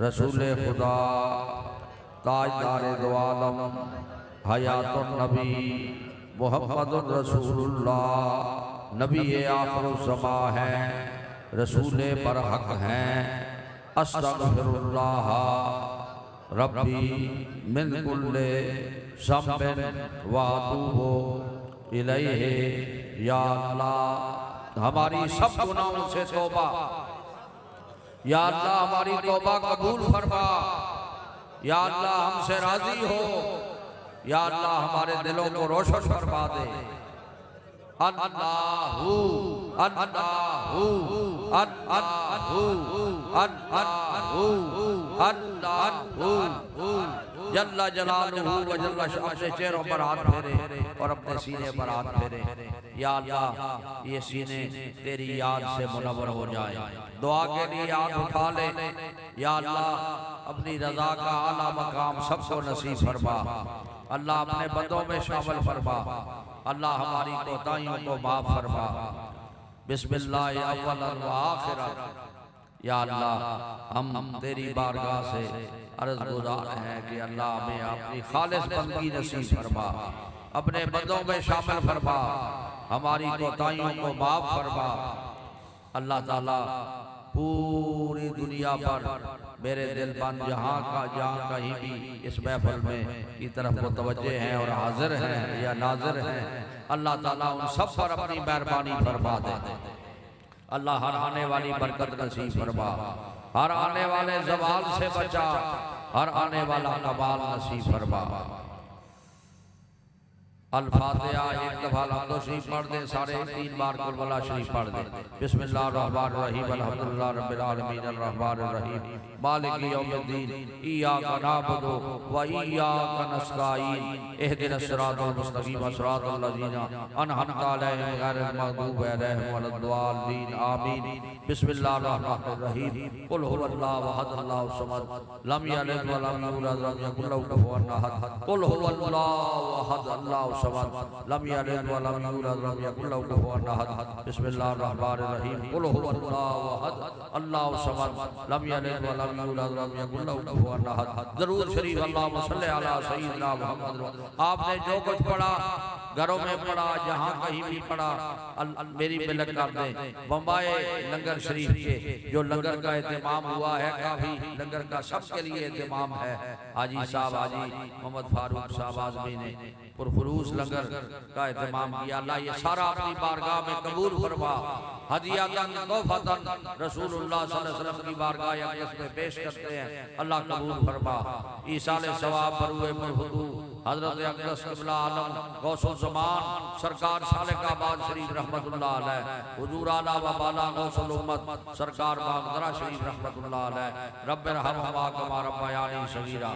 रसूल खुदा ताजदार दो आलम हयातुन नबी मुहम्मदुर रसूलुल्लाह, नबी आखिरुज़्ज़मा है, रसूल बरहक हैं। अस्तगफिरुल्लाह रब्बी मिन कुल्ले ज़ंबिन व अतूबु इलैहि। या अल्लाह हमारी सब गुनाहों से तौबा, या अल्लाह हमारी तौबा कबूल फरमा, या अल्लाह हमसे राजी हो, या अल्लाह हमारे दिलों को रोशन फरमा दे। अल्लाहू अल्लाहू अल्लाहू अल्लाहू अल्लाहू जल्ला जलालहू व जल्ला शान। अपने चेहरों पर हाथ फेरे और अपने सीने पर हाथ फेरे। या अल्लाह ये सीने तेरी याद से मुनव्वर हो जाए। दुआ के लिए हाथ उठा ले। या अल्लाह अपनी रजा का आला मकाम सबको नसीब फरमा। अल्लाह अपने बंदों में शामिल फरमा। अल्लाह हमारी कोताहियों को माफ फरमा। बिस्मिल्लाह अव्वलन व आखिरन। या अल्लाह हम तेरी बारगाह से अर्ज़ गुज़ार हैं कि अल्लाह हमें अपनी खालिस बंदगी नसीब फरमा, अपने बंदों में शामिल फरमा, हमारी कोताहियों को माफ फरमा। अल्लाह ताला पूरी दुनिया पर मेरे दिलबन जहाँ का जहाँ कहीं भी इस महफिल में की तरफ मुतवज्जे हैं और हाजिर हैं या नाजिर हैं, अल्लाह ताला उन सब पर अपनी मेहरबानी फरमा दे। अल्लाह हर आने वाली बरकत नसीब फरमा, हर आने वाले ज़वाल से बचा, हर आने वाला कमाल नसीब फरमा। अल-फातिहा एक दफा लफ्ज़ शरीफ पढ़ दे, सारे 3 बार कुल वल्लाह शरीफ पढ़ दे। बिस्मिल्लाहिर्रहमानिर्रहीम अल्हम्दुलिल्लाहि रब्बिल आलमीन अर्रहमानिर्रहीम मालिकि यौमिद्दीन इय्याका नअबुदु व इय्याका नस्तईन इहदिनस सिरातल मुस्तकीम सिरातल लज़ीना अनअमता अलैहिम गैरिल मग़दूबि अलैहिम वलद्दालीन आमीन। बिस्मिल्लाहिर्रहमानिर्रहीम कुल हुवल्लाहु अहद अल्लाहु समद लम यलिद व लम यूलद व लम यकुल लहू कुफुवन अहद कुल हुवल्लाहु अहद अल्लाहु समद लम यलिद व लम यूलद व लम यकुल लहू कुफुवन अहद। बिस्मिल्लाहिर्रहमानिर्रहीम कुल हुवल्लाहु अहद अल्लाहु समद लम यलिद व लम यूलद व लम यकुल लहू कुफुवन अहद। दरूद शरीफ अल्लाहुम्मा सल्लि अला सय्यिदिना मुहम्मद। आपने जो कुछ पढ़ा घरों में पढ़ा, जहाँ कहीं भी पढ़ा, मेरी मिलत कर दें। बम्बाई लंगर शरीफ के जो लंगर का एहतमाम हुआ है, काफी लंगर का सबके लिए एहतमाम है। हाजी साहब हाजी मोहम्मद फारूक साहब आज़मी ने पुरखुरूस लंगर का एहतमाम किया। अल्लाह ये सारा अपनी बारगाह में कबूल फरमा। हदियतन तोहफतन रसूलुल्लाह सल्लल्लाहु अलैहि वसल्लम की बारगाह अक़दस में पेश करते हैं, अल्लाह कबूल फरमा। ईसाले सवाब बरुए मरहुदू हजरत अक़दस क़िबला आलम गौसुल ज़मान सरकार सालिकाबाद शरीफ रहमतुल्लाह अलैह, हुजूर आला व बाला गौसुल उम्मत सरकार बागदरा शरीफ रहमतुल्लाह अलैह, रब्बिरहमहुमा कमा रब्बयानी सगीरा।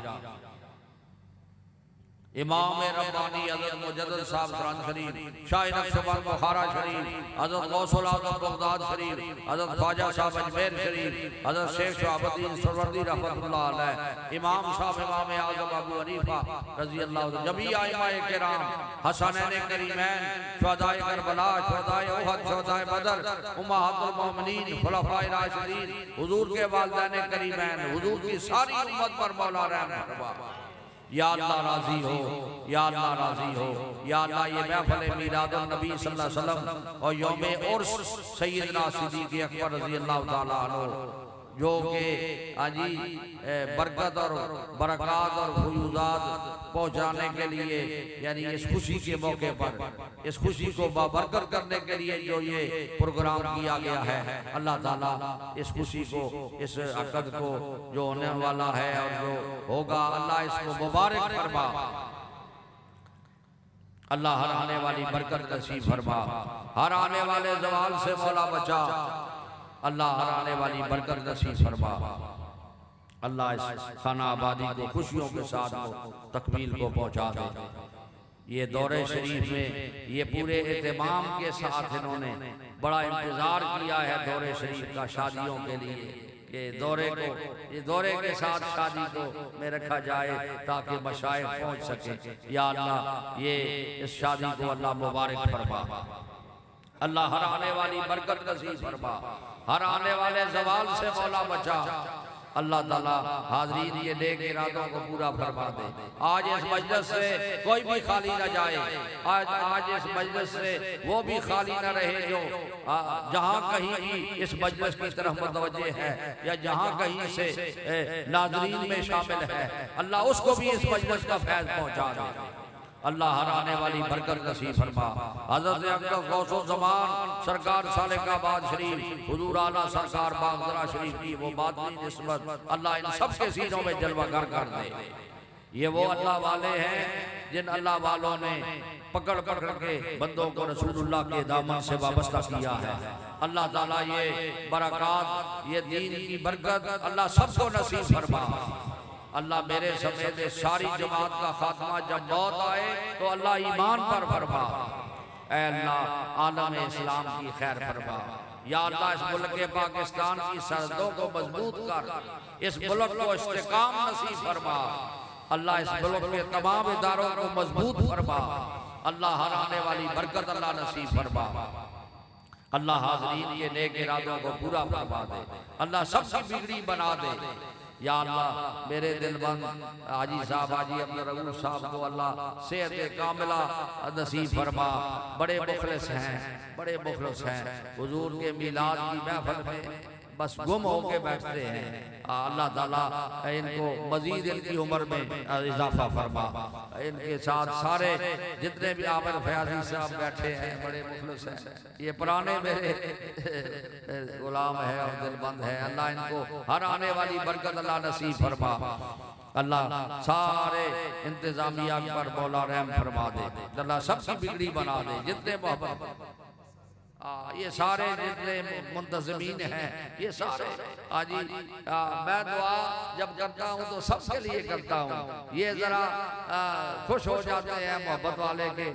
इमाम रब्बानी हज़रत मुजद्दिद साहब सरान शरीफ, शाह नक्शबंद बुखारा शरीफ, हज़रत गौसुल आज़म बगदाद शरीफ, हज़रत ख्वाजा साहब अजमेर शरीफ, हज़रत शेख शहाबुद्दीन सरवर्दी रहमतुल्लाह अलैह, इमाम साहब इमाम आज़म अबू हनीफा रज़ी अल्लाह अन्हु, जमी आइमाए किराम, हसनैन करीमैन, शुहदाए करबला, शुहदाए उहद, शुहदाए बदर, उम्महातुल मोमिनीन, खुलफाए राशिदीन, हुजूर के वालिदैन करीमैन, हुजूर की सारी उम्मत पर मौला रहम फरमा। या अल्लाह राजी हो, या अल्लाह राजी हो, या अल्लाह ये महफिल मीलादुन नबी सल्लल्लाहु अलैहि वसल्लम और यौम उर्स सैयदना सिद्दीक़ अकबर रज़ी अल्लाह ताला अन्हु जो कि आजी बरकत और बरक़ात और फयूज़ात पहुँचाने के लिए, यानी इस खुशी के मौके पर इस खुशी को बाबरकत करने के लिए जो ये प्रोग्राम किया गया है, अल्लाह ताला इस खुशी को, इस अक़द को जो होने वाला है और जो होगा, अल्लाह इसको मुबारक फरमा। अल्लाह हर आने वाली बरकत नसीब फरमा, हर आने वाले ज़वाल से मौला बचा। अल्लाह हर आने वाली बरकत नसीब फरमा। अल्लाह इस खाना आबादी को खुशियों के साथ तकमील को पहुंचा दे। ये दौरे शरीफ में ये पूरे एहतमाम के साथ इन्होंने बड़ा इंतजार किया है दौरे शरीफ का शादियों के लिए, कि दौरे को, ये दौरे के साथ शादी को में रखा जाए ताकि मशाइख पहुंच सके। या अल्लाह ये इस शादी को अल्लाह मुबारक फरमा। अल्लाह हर आने वाली बरकत नसीब फरमा, हर आने वाले ज़वाल से मौला बचा। अल्लाह ताला हाज़रीन ये नेक इरादों को पूरा फरमा दे। आज इस मजलिस से कोई भी खाली न जाए, आज इस मजलिस से वो भी खाली न रहे जो जहाँ कहीं भी इस मजलिस की तरफ मुतवज्जे है या जहाँ कहीं से नाज़रीन में शामिल है, अल्लाह उसको भी इस मजलिस का फैज़ पहुँचा दे। अल्लाह हर आने वाली बरकत नसीब फरमा। हज़रत अक़दस गौसुल ज़मान सरकार सालिकाबाद शरीफ, हुजूर आला सरकार बागदरा शरीफ की वो बातनी निस्बत अल्लाह इन सब के सीनों में जलवागर कर दे। ये वो अल्लाह वाले हैं जिन अल्लाह वालों ने पकड़ पकड़ के बंदों को रसूलुल्लाह के दामन से वाबस्ता किया है। अल्लाह ताला ये बरक़ात, ये दीन की बरकत अल्लाह सबको नसीब फरमा। अल्लाह मेरे समेत सारी जमात का खात्मा जब मौत आए तो अल्लाह ईमान पर फरमा। ऐ अल्लाह आलम इस्लाम की खैर फरमा। या अल्लाह इस मुल्क पाकिस्तान की सरहदों को मजबूत कर, इस मुल्क को इस्तेकाम नसीब फरमा। अल्लाह इस मुल्क के तमाम इदारों को मजबूत फरमा। अल्लाह हर आने वाली बरकत अल्लाह नसीब फरमा। अल्लाह हाज़रीन ये नेक इरादों को पूरा फरमा दे। अल्लाह सबकी बिगड़ी बना दे। या अल्लाह मेरे दिलबंद हाजी साहब, हाजी अब्दुल रऊफ साहब को अल्लाह सेहत कामिला नसीब फरमा। बड़े मुखलिस हैं, बड़े मुखलिस हैं। हुजूर के मिलाद की महफिल में बस गुम होके बैठते हैं। अल्लाह ताला इनको मजीद इनकी उम्र में इजाफा फरमा। इनके साथ सारे जितने भी आमिर फयाजी साहब बैठे हैं बड़े मुखलिस हैं। ये पुराने मेरे गुलाम है और दिलबंद है। अल्लाह इनको हर आने वाली बरकत अल्लाह नसीब फरमा। अल्लाह सारे इंतजामिया पर मौला रहम फरमा दे, अल्लाह सबकी बिगड़ी बना दे। जितने मोहब्बत ये सारे जितने मुंतज़मीन हैं, ये सारे आजी मैं दुआ जब करता हूँ तो सबके लिए करता हूँ। ये ज़रा खुश हो जाते हैं मोहब्बत वाले के,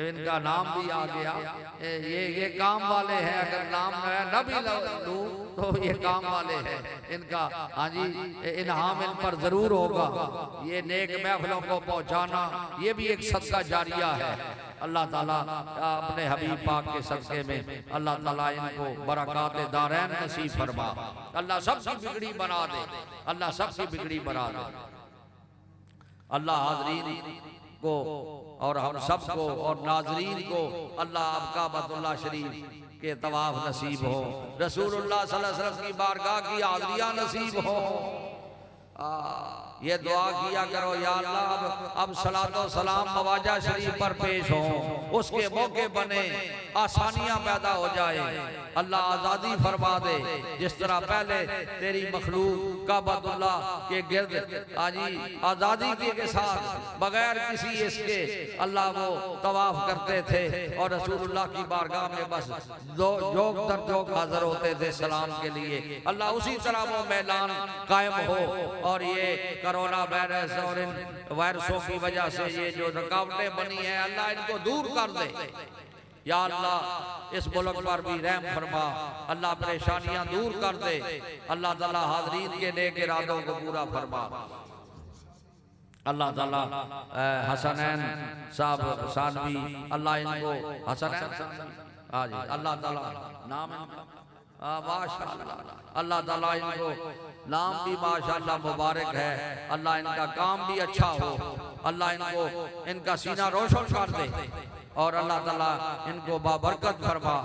इनका नाम भी आ गया। ये काम वाले हैं, अगर नाम न भी लूँ तो ये काम वाले हैं। इनका हाँ जी इनाम इन पर ज़रूर होगा। ये नेक महफिलों को पहुँचाना ये भी एक सदका जारिया है। अल्लाह ताला अपने हबीब पाक के सदक़े में अल्लाह ताला इनको बरक़ात दारैन नसीब फरमा। अल्लाह सबकी बिगड़ी बना दे, अल्लाह सबकी बिगड़ी बना दे। अल्लाह हाज़रीन को और हम सबको और नाज़रीन को अल्लाह आपका काबतुल्लाह शरीफ के तवाफ नसीब हो, रसूलुल्लाह सल्लल्लाहु अलैहि वसल्लम की बारगाह की हाज़रियाँ नसीब हो। ये दुआ किया करो, या अल्लाह अब सलातो सलाम मवाजा शरीफ पर पेश हो, उसके मौके बने आसानियां पैदा हो जाए। अल्लाह आज़ादी फरमा दे, जिस तरह पहले तेरी मखलूक काबतुल्लाह के गिर्द आजी आज़ादी के साथ बगैर किसी इसके अल्लाह वो तवाफ करते थे और रसूलुल्लाह की बारगाह में बस जोग दर जोग हाजिर होते थे सलाम के लिए। अल्लाह उसी तरह वो मैदान कायम हो और ये कोरोना वायरस और इन वायरसों की वजह से ये जो रुकावटें बनी हैं अल्लाह इनको दूर कर दे। या अल्लाह इस मुल्क पर भी रहम फरमा, अल्लाह परेशानियां दूर कर दे। अल्लाह ताला हाज़रीन के नेक इरादों को पूरा फरमा। अल्लाह ताला हसनैन साहब सानवी अल्लाह इनको हसनैन अल्लाह ताला नाम माशाअल्लाह अल्लाह ताला इनको नाम भी माशाअल्लाह मुबारक है। अल्लाह इनका काम भी अच्छा हो, अल्लाह इनको इनका सीना रोशन कर दे और अल्लाह ताला इनको बाबरकत फरमा।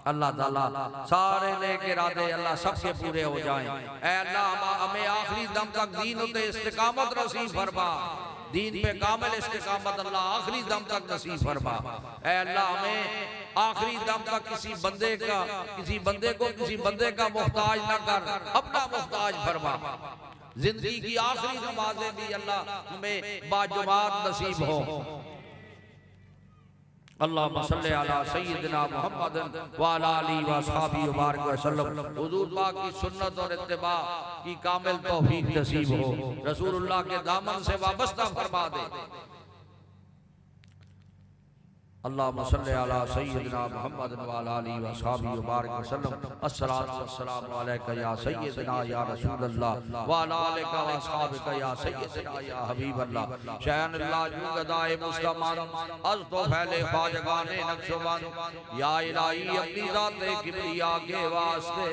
अल्लाह ताला सारे नेक इरादे अल्लाह सबके पूरे हो जाएं। ऐ अल्लाह हमें आखिरी दम तक दीन पे इस्तिकामत नसीब फरमा, दीन पे कामिल इस्तिकामत अल्लाह आखिरी दम तक नसीब फरमा। ऐ अल्लाह हमें आखिरी दम तक किसी बंदे का मोहताज न कर, अपना मोहताज फरमा। जिंदगी की आखिरी नमाजें भी अल्लाह हमें बाजुमात नसीब हो। अल्लाहुम्मा सल्ली अला सय्यिदिना मुहम्मद व अला आलिहि व अस्हाबिहि व बारिक वसल्लम। हुजूर पाक की सुन्नत और इत्तिबा की कामिल तौफीक नसीब हो, रसूलुल्लाह के दामन से वाबस्ता फरमा दे। अल्लाहुम्मा सल्ली अला सय्यिदिना मुहम्मद व अला आलिहि व अस्हाबिहि व बारिक वसल्लम। अस्सलातु वस्सलामु अलैका या सय्यिदना या रसूलल्लाह व अला आलिका व अस्हाबिका या सय्यिदना या हबीबल्लाह। शानल्लाह जुगदाए मुस्तमान अज तो फैले ख्वाजगाने नक्शबंद, या इलाही अपनी ज़ाते किबरिया के वास्ते,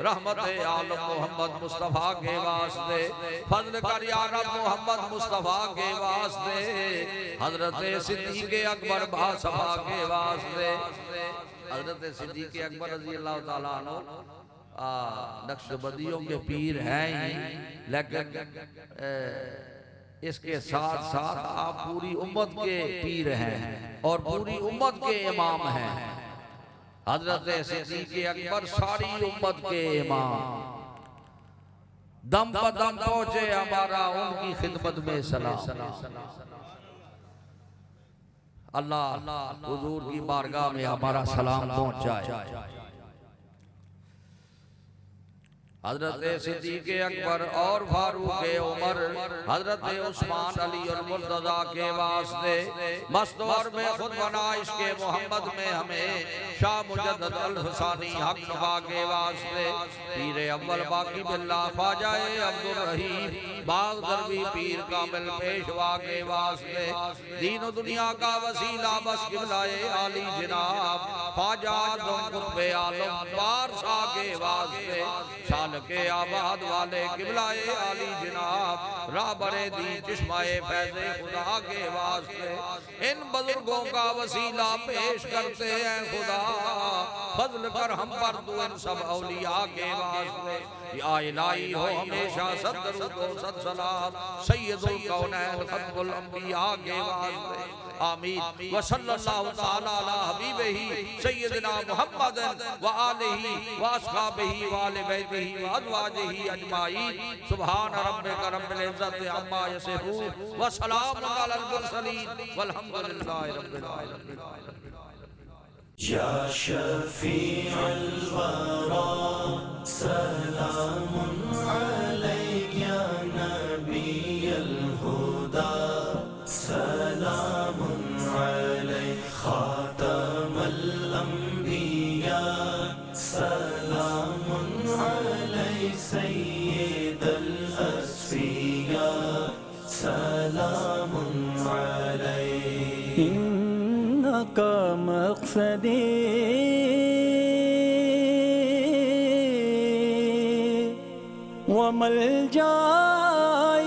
रहमत आलम मोहम्मद मुस्तफ़ा के वास्ते, फज़ल कर या रब मोहम्मद मुस्तफ़ा के वास्ते, हज़रत सिद्दीक़ अकबर सभा के वास्ते, हज़रत सिद्दीक़ अकबर रज़ी अल्लाह ताला अन्हु नक्शबंदियों के पीर हैं ही, लेकिन इसके साथ साथ आप पूरी उम्मत के पीर हैं और पूरी उम्मत के इमाम हैं। हज़रत सिद्दीक़ अकबर सारी उम्मत के इमाम, दम पर दम पहुंचे हमारा उनकी खिदमत में सलाम। अल्लाह हुजूर की बारगाह में हमारा सलाम पहुंचाए। हजरत सिद्दीक़ अकबर और फारूक उमर, हजरत उस्मान अली और मुर्तज़ा के वास्ते, मस्तौर में खुद बना इसके मोहम्मद में हमें शाह मुजद्दद अल हुसैनी हक नवा के वास्ते, पीर अव्वल बाकी बिल्ला ख्वाजा अब्दुल रहीम बाग दरबी पीर कामिल पेशवा के वास्ते, दीन दुनिया का वसीला बस किबलाए आली जनाब ख्वाजा कुतुब आलम बादशाह के वास्ते, शान के आबाद वाले किबलाए आली जनाब राबरे दी चश्माए फैज़े खुदा के वास्ते, इन बुजुर्गों का वसीला पेश करते हैं खुदा। फजल कर हम पर तू इन सब औलिया के वास्ते या इलाही हो हमेशा सद दरूद व सद सलाम सय्यदुल कौनैन खत्मुल अंबिया के वास्ते आमीन व सल्लल्लाहु तआला अला हबीबिही सय्यदना मुहम्मद व आलिही व अस्हाबिही व आले बैतिही व अज़वाजिही अजमाइन सुभान रब्बिका रब्बिल इज्जति अम्मा यसिफून व सलामुन अलल मुरसलीन वल्हम्दुलिल्लाहि रब्बिल आलमीन। या शफीअल वरा सलामुन अलैका या नबियल हुदा सलामुन अलैका खातमल अंबिया सलामुन अलैका सय्यिदल अस्फिया सलामुन अलैका इन्नका मक़सदी व मलजाई